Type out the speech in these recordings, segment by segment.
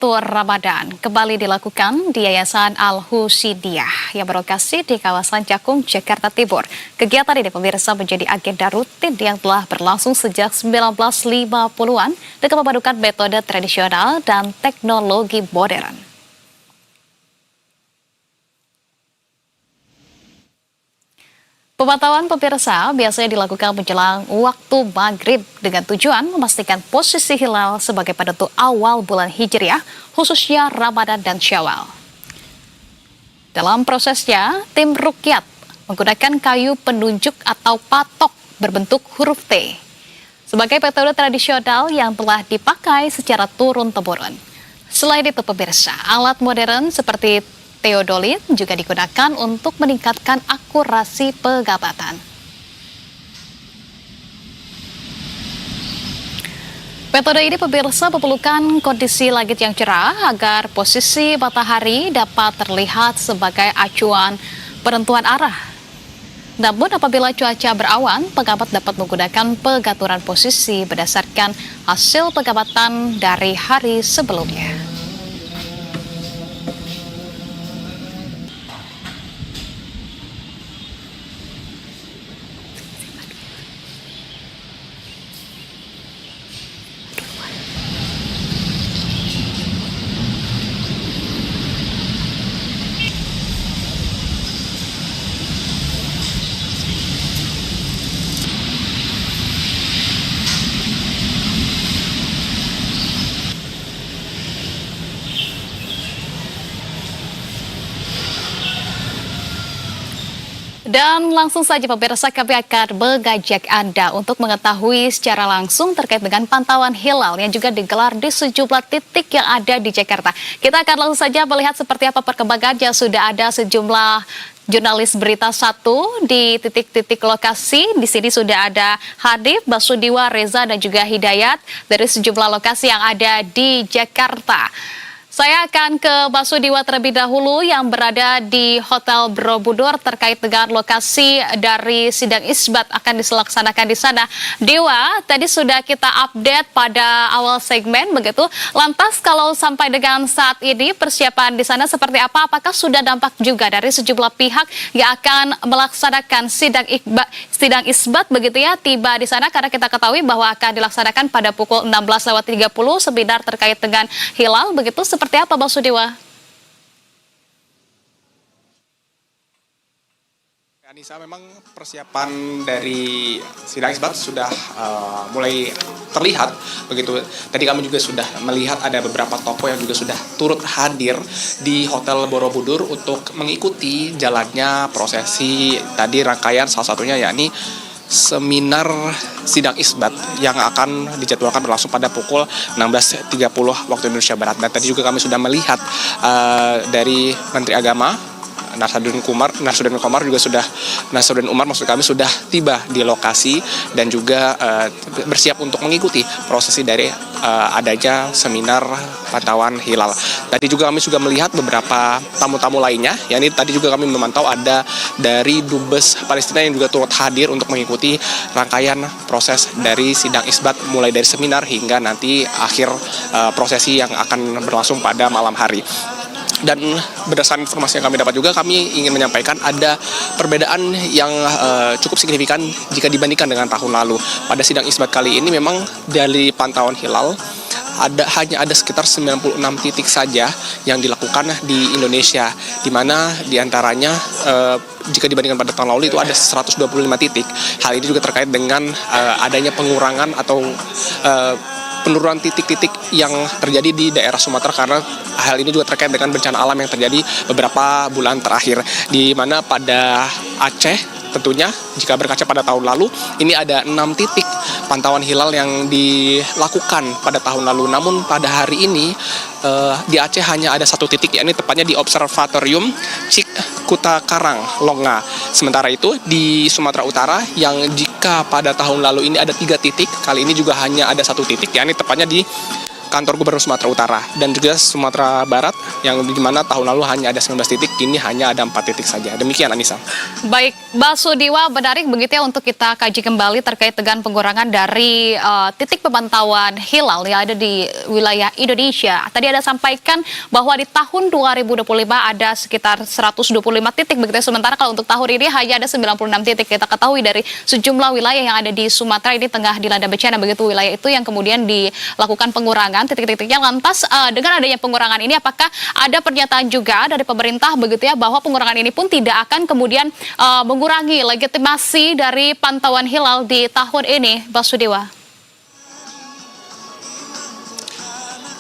Tur Ramadan kembali dilakukan di Yayasan Al-Husidiyah yang berlokasi di kawasan Cakung, Jakarta Timur. Kegiatan ini pemirsa menjadi agenda rutin yang telah berlangsung sejak 1950-an dengan memadukan metode tradisional dan teknologi modern. Pemantauan pemirsa biasanya dilakukan menjelang waktu maghrib dengan tujuan memastikan posisi hilal sebagai penentu awal bulan Hijriah, khususnya Ramadan dan Syawal. Dalam prosesnya, tim rukyat menggunakan kayu penunjuk atau patok berbentuk huruf T sebagai metode tradisional yang telah dipakai secara turun-temurun. Selain itu pemirsa, alat modern seperti teodolit juga digunakan untuk meningkatkan akurasi pengamatan. Metode ini pemirsa memerlukan kondisi langit yang cerah agar posisi matahari dapat terlihat sebagai acuan penentuan arah. Namun apabila cuaca berawan, pengamat dapat menggunakan pengaturan posisi berdasarkan hasil pengamatan dari hari sebelumnya. Dan langsung saja pemirsa, kami akan mengajak Anda untuk mengetahui secara langsung terkait dengan pantauan hilal yang juga digelar di sejumlah titik yang ada di Jakarta. Kita akan langsung saja melihat seperti apa perkembangannya. Sudah ada sejumlah jurnalis berita satu di titik-titik lokasi. Di sini sudah ada Hanif, Basudiwa, Reza, dan juga Hidayat dari sejumlah lokasi yang ada di Jakarta. Saya akan ke Basudiwa terlebih dahulu yang berada di Hotel Borobudur terkait dengan lokasi dari sidang isbat akan dilaksanakan di sana. Dewa, tadi sudah kita update pada awal segmen begitu. Lantas kalau sampai dengan saat ini persiapan di sana seperti apa? Apakah sudah dampak juga dari sejumlah pihak yang akan melaksanakan sidang isbat begitu ya tiba di sana, karena kita ketahui bahwa akan dilaksanakan pada pukul 16.30 seminar terkait dengan hilal begitu. Seperti apa Bang Sudewa? Anissa, memang persiapan dari sidang isbat sudah mulai terlihat begitu. Tadi kami juga sudah melihat ada beberapa tokoh yang juga sudah turut hadir di Hotel Borobudur untuk mengikuti jalannya prosesi tadi rangkaian, salah satunya yakni seminar sidang isbat yang akan dijadwalkan berlangsung pada pukul 16.30 waktu Indonesia Barat. Dan tadi juga kami sudah melihat dari Menteri Agama Nasaruddin Umar sudah tiba di lokasi dan juga bersiap untuk mengikuti prosesi dari adanya seminar pantauan hilal. Tadi juga kami melihat beberapa tamu-tamu lainnya, yakni tadi juga kami memantau ada dari Dubes Palestina yang juga turut hadir untuk mengikuti rangkaian proses dari sidang isbat mulai dari seminar hingga nanti akhir prosesi yang akan berlangsung pada malam hari. Dan berdasarkan informasi yang kami dapat juga, kami ingin menyampaikan ada perbedaan yang cukup signifikan jika dibandingkan dengan tahun lalu. Pada sidang isbat kali ini memang dari pantauan hilal hanya ada sekitar 96 titik saja yang dilakukan di Indonesia, di mana diantaranya jika dibandingkan pada tahun lalu itu ada 125 titik. Hal ini juga terkait dengan adanya pengurangan atau penurunan titik-titik yang terjadi di daerah Sumatera, karena hal ini juga terkait dengan bencana alam yang terjadi beberapa bulan terakhir, di mana pada Aceh tentunya jika berkaca pada tahun lalu ini ada 6 titik pantauan hilal yang dilakukan pada tahun lalu. Namun pada hari ini di Aceh hanya ada 1 titik, yakni tepatnya di Observatorium Cik Kuta Karang, Longa. Sementara itu di Sumatera Utara yang jika pada tahun lalu ini ada 3 titik, kali ini juga hanya ada 1 titik, yakni tepatnya di kantor Gubernur Sumatera Utara dan juga Sumatera Barat yang di mana tahun lalu hanya ada 19 titik, kini hanya ada 4 titik saja. Demikian Anissa. Baik, Mbak Sudiwa, menarik begitu ya untuk kita kaji kembali terkait dengan pengurangan dari titik pemantauan hilal yang ada di wilayah Indonesia. Tadi ada sampaikan bahwa di tahun 2025 ada sekitar 125 titik begitu ya. Sementara kalau untuk tahun ini hanya ada 96 titik. Kita ketahui dari sejumlah wilayah yang ada di Sumatera ini tengah dilanda bencana begitu, wilayah itu yang kemudian dilakukan pengurangan titik-titiknya. Lantas dengan adanya pengurangan ini apakah ada pernyataan juga dari pemerintah begitu ya bahwa pengurangan ini pun tidak akan kemudian mengurangi legitimasi dari pantauan hilal di tahun ini, Mbak Sudiwa?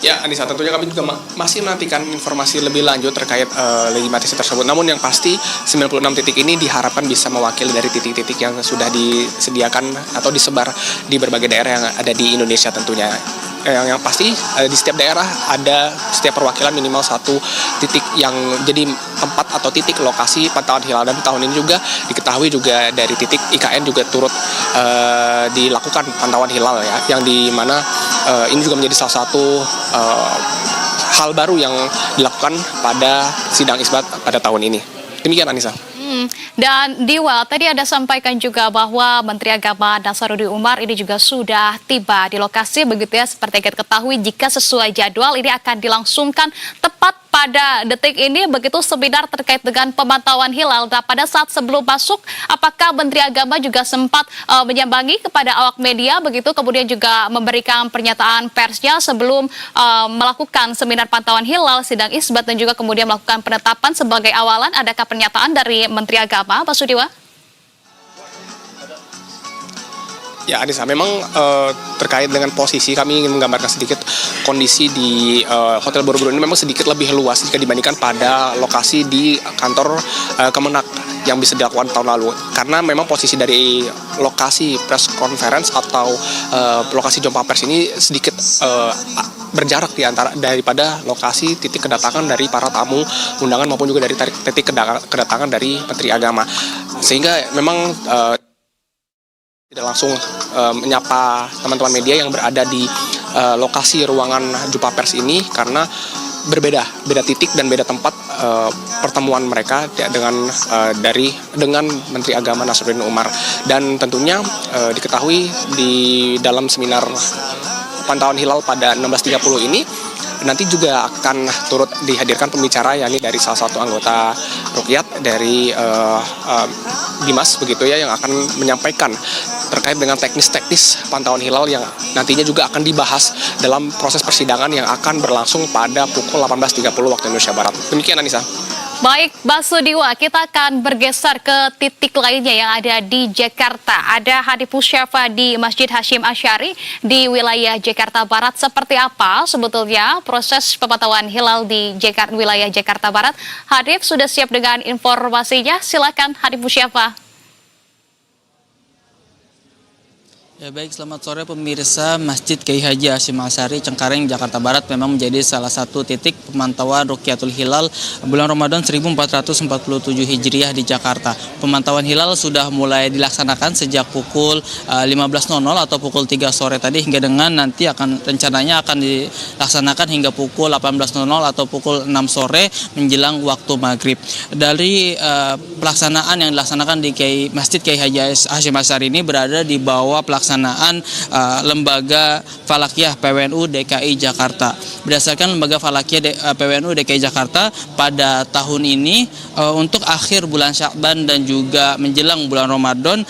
Ya, Anissa, tentunya kami juga masih menantikan informasi lebih lanjut terkait legitimasi tersebut. Namun yang pasti 96 titik ini diharapkan bisa mewakili dari titik-titik yang sudah disediakan atau disebar di berbagai daerah yang ada di Indonesia tentunya. Yang pasti di setiap daerah ada setiap perwakilan minimal satu titik yang jadi tempat atau titik lokasi pantauan hilal. Dan tahun ini juga diketahui juga dari titik IKN juga turut dilakukan pantauan hilal ya, yang di mana ini juga menjadi salah satu hal baru yang dilakukan pada sidang isbat pada tahun ini. Demikian Anissa. Dan Diwa, tadi ada sampaikan juga bahwa Menteri Agama Nasaruddin Umar ini juga sudah tiba di lokasi begitu ya. Seperti kita ketahui, jika sesuai jadwal ini akan dilangsungkan tepat pada detik ini begitu seminar terkait dengan pemantauan hilal. Nah, pada saat sebelum masuk, apakah Menteri Agama juga sempat menyambangi kepada awak media begitu, kemudian juga memberikan pernyataan persnya sebelum melakukan seminar pantauan hilal, sidang isbat, dan juga kemudian melakukan penetapan sebagai awalan? Adakah pernyataan dari Menteri Agama, Pak Sudiwa? Ya Anissa, memang terkait dengan posisi, kami ingin menggambarkan sedikit kondisi di Hotel Borobudur ini memang sedikit lebih luas jika dibandingkan pada lokasi di kantor Kemenak yang bisa dilakukan tahun lalu. Karena memang posisi dari lokasi press conference atau lokasi jumpa pers ini sedikit berjarak di antara daripada lokasi titik kedatangan dari para tamu undangan maupun juga dari titik kedatangan dari Menteri Agama. Sehingga memang tidak langsung menyapa teman-teman media yang berada di lokasi ruangan jumpa pers ini karena beda titik dan beda tempat pertemuan mereka dengan Menteri Agama Nasaruddin Umar. Dan tentunya diketahui di dalam seminar pantauan hilal pada 16.30 ini nanti juga akan turut dihadirkan pembicara yakni dari salah satu anggota Ruqyat dari Dimas begitu ya, yang akan menyampaikan terkait dengan teknis-teknis pantauan hilal yang nantinya juga akan dibahas dalam proses persidangan yang akan berlangsung pada pukul 18.30 waktu Indonesia Barat. Demikian Anissa. Baik, Mbak Sudiwa, kita akan bergeser ke titik lainnya yang ada di Jakarta. Ada Hadif Musyafa di Masjid Hasyim Asy'ari di wilayah Jakarta Barat. Seperti apa sebetulnya proses pemantauan hilal di wilayah Jakarta Barat? Hadif sudah siap dengan informasinya. Silakan Hadif Musyafa. Ya baik, selamat sore pemirsa. Masjid Kiai Haji Hasyim Asy'ari Cengkareng, Jakarta Barat memang menjadi salah satu titik pemantauan Ruqyatul Hilal bulan Ramadan 1447 Hijriah di Jakarta. Pemantauan hilal sudah mulai dilaksanakan sejak pukul 15.00 atau pukul 3 sore tadi hingga dengan nanti rencananya akan dilaksanakan hingga pukul 18.00 atau pukul 6 sore menjelang waktu maghrib. Dari pelaksanaan yang dilaksanakan di Masjid Kiai Haji Hasyim Asy'ari ini berada di bawah pelaksanaan Lembaga Falakiyah PWNU DKI Jakarta. Berdasarkan Lembaga Falakiyah PWNU DKI Jakarta, pada tahun ini untuk akhir bulan Sya'ban dan juga menjelang bulan Ramadan,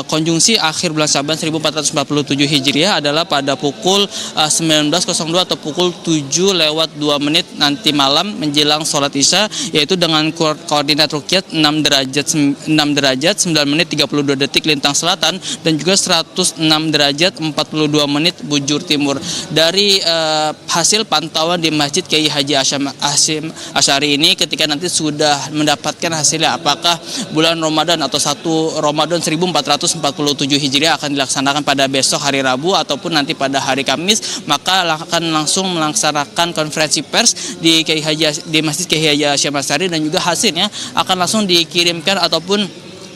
konjungsi akhir bulan Sya'ban 1447 Hijriah adalah pada pukul 19.02 atau pukul 7:02 nanti malam menjelang sholat Isya, yaitu dengan koordinat Ruqyat 6 derajat 9 menit 32 detik lintang selatan dan juga 106 derajat 42 menit bujur timur. Dari hasil pantauan di Masjid Kiai Haji Hasyim Asy'ari ini, ketika nanti sudah mendapatkan hasilnya apakah bulan Ramadan atau 1 Ramadan 1447 Hijriah akan dilaksanakan pada besok hari Rabu ataupun nanti pada hari Kamis, maka akan langsung melaksanakan konferensi pers di Masjid Kiai Haji Hasyim Asy'ari dan juga hasilnya akan langsung dikirimkan ataupun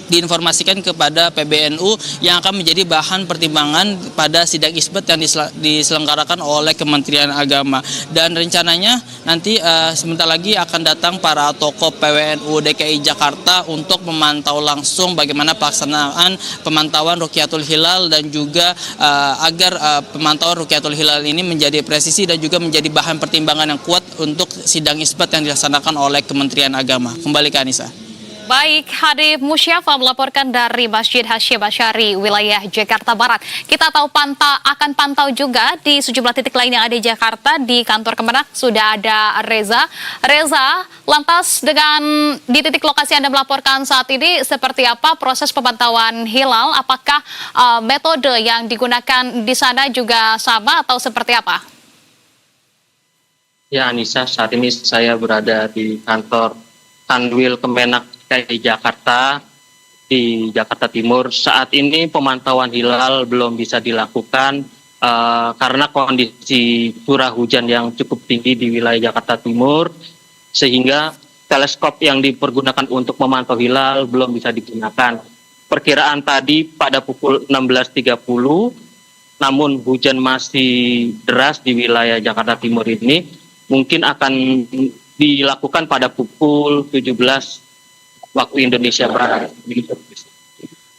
diinformasikan kepada PBNU yang akan menjadi bahan pertimbangan pada sidang isbat yang diselenggarakan oleh Kementerian Agama. Dan rencananya nanti sebentar lagi akan datang para tokoh PWNU DKI Jakarta untuk memantau langsung bagaimana pelaksanaan pemantauan Rukyatul Hilal dan juga agar pemantauan Rukyatul Hilal ini menjadi presisi dan juga menjadi bahan pertimbangan yang kuat untuk sidang isbat yang dilaksanakan oleh Kementerian Agama. Kembali ke Anissa. Baik, Hadif Musyafa melaporkan dari Masjid Hasyim Asy'ari wilayah Jakarta Barat. Kita tahu akan pantau juga di sejumlah titik lain yang ada di Jakarta. Di kantor Kemenak sudah ada Reza. Reza, lantas dengan di titik lokasi Anda melaporkan saat ini seperti apa proses pemantauan hilal? Apakah metode yang digunakan di sana juga sama atau seperti apa? Ya, Anissa, saat ini saya berada di kantor Kanwil Kemenak DKI Jakarta di Jakarta Timur. Saat ini pemantauan hilal belum bisa dilakukan karena kondisi curah hujan yang cukup tinggi di wilayah Jakarta Timur, sehingga teleskop yang dipergunakan untuk memantau hilal belum bisa digunakan. Perkiraan tadi pada pukul 16.30, namun hujan masih deras di wilayah Jakarta Timur ini, mungkin akan dilakukan pada pukul 17 waktu Indonesia Barat.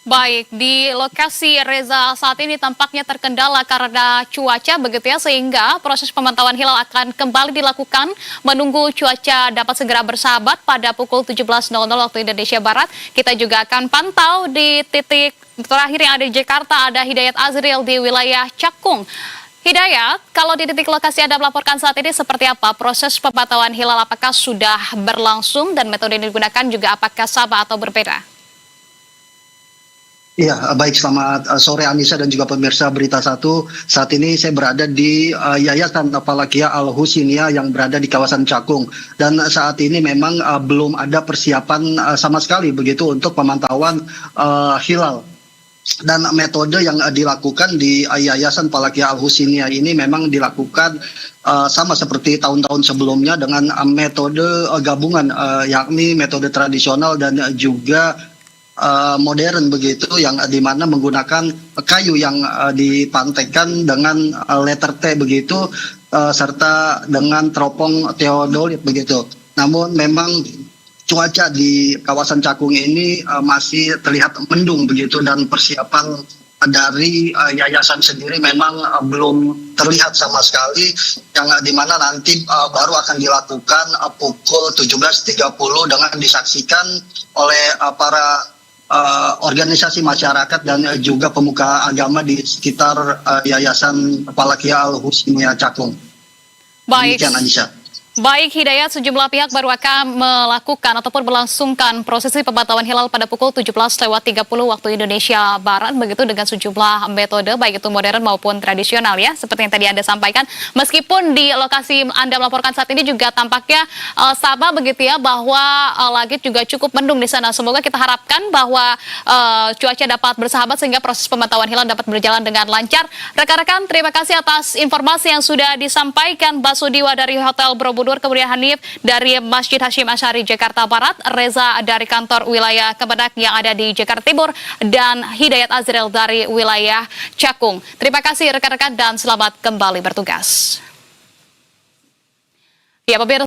Baik, di lokasi Reza saat ini tampaknya terkendala karena cuaca begitu ya, sehingga proses pemantauan hilal akan kembali dilakukan menunggu cuaca dapat segera bersahabat pada pukul 17.00 waktu Indonesia Barat. Kita juga akan pantau di titik terakhir yang ada di Jakarta, ada Hidayat Azril di wilayah Cakung. Hidayat, kalau di titik lokasi Anda melaporkan saat ini seperti apa? Proses pemantauan hilal apakah sudah berlangsung dan metode yang digunakan juga apakah sama atau berbeda? Iya, baik, selamat sore Anissa dan juga pemirsa Berita Satu. Saat ini saya berada di Yayasan Falakiyah Al-Husiniyah yang berada di kawasan Cakung. Dan saat ini memang belum ada persiapan sama sekali begitu untuk pemantauan hilal. Dan metode yang dilakukan di Yayasan Falakiyah Al-Husiniyah ini memang dilakukan sama seperti tahun-tahun sebelumnya dengan metode gabungan, yakni metode tradisional dan juga modern begitu, yang dimana menggunakan kayu yang dipantaikan dengan letter T begitu, serta dengan teropong teodolit begitu. Namun memang cuaca di kawasan Cakung ini masih terlihat mendung begitu, dan persiapan dari yayasan sendiri memang belum terlihat sama sekali, yang dimana nanti baru akan dilakukan pukul 17.30 dengan disaksikan oleh para organisasi masyarakat dan juga pemuka agama di sekitar Yayasan Falakiyah Al-Husiniyah Cakung. Baik. Demikian, Anissa. Baik, Hidayat, sejumlah pihak baru akan melakukan ataupun melangsungkan prosesi pemantauan hilal pada pukul 17.30 waktu Indonesia Barat, begitu dengan sejumlah metode, baik itu modern maupun tradisional ya, seperti yang tadi Anda sampaikan. Meskipun di lokasi Anda melaporkan saat ini juga tampaknya sama begitu ya, bahwa langit juga cukup mendung di sana. Semoga kita harapkan bahwa cuaca dapat bersahabat sehingga proses pemantauan hilal dapat berjalan dengan lancar. Rekan-rekan, terima kasih atas informasi yang sudah disampaikan. Basudiwa dari Hotel Borobudur, kemudian Hanif dari Masjid Hasyim Asy'ari Jakarta Barat, Reza dari kantor wilayah Kemenak yang ada di Jakarta Timur, dan Hidayat Azril dari wilayah Cakung. Terima kasih rekan-rekan dan selamat kembali bertugas. Ya, pemirsa.